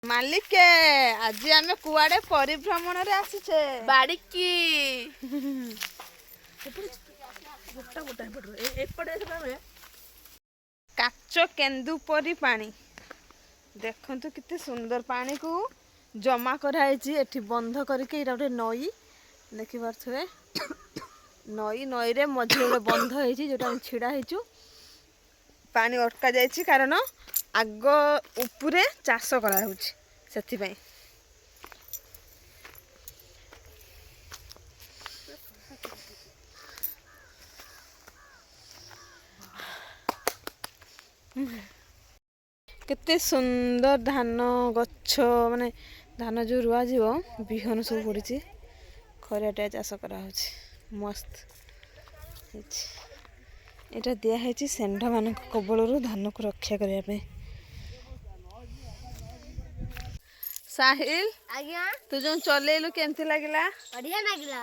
मालिके आज आमे कुआडे परिभ्रमण रे आसीछे बाड़ीकी काच केन्दु परी पानी देखंतु किते सुंदर पानी को जमा कराई एठी बंध करके एटा गोटे नई देखि पारथुए नई नई रे मझे गोटे बंध होईची जोटा हम छिड़ा हेचु पानी अटका जायछि कारण आग उपरे चाष करा होछि सेथि पई केते सुंदर धान गच्छ माने धान जो रुआ जीव बिहन सब पड़ी खरियाटा चाष करा होछि मस्त एटा दिया है सेंढ मान कबल धान को रक्षा करने साहिल आज्ञा तू जो चलेलु केमती लागला बढ़िया लागला।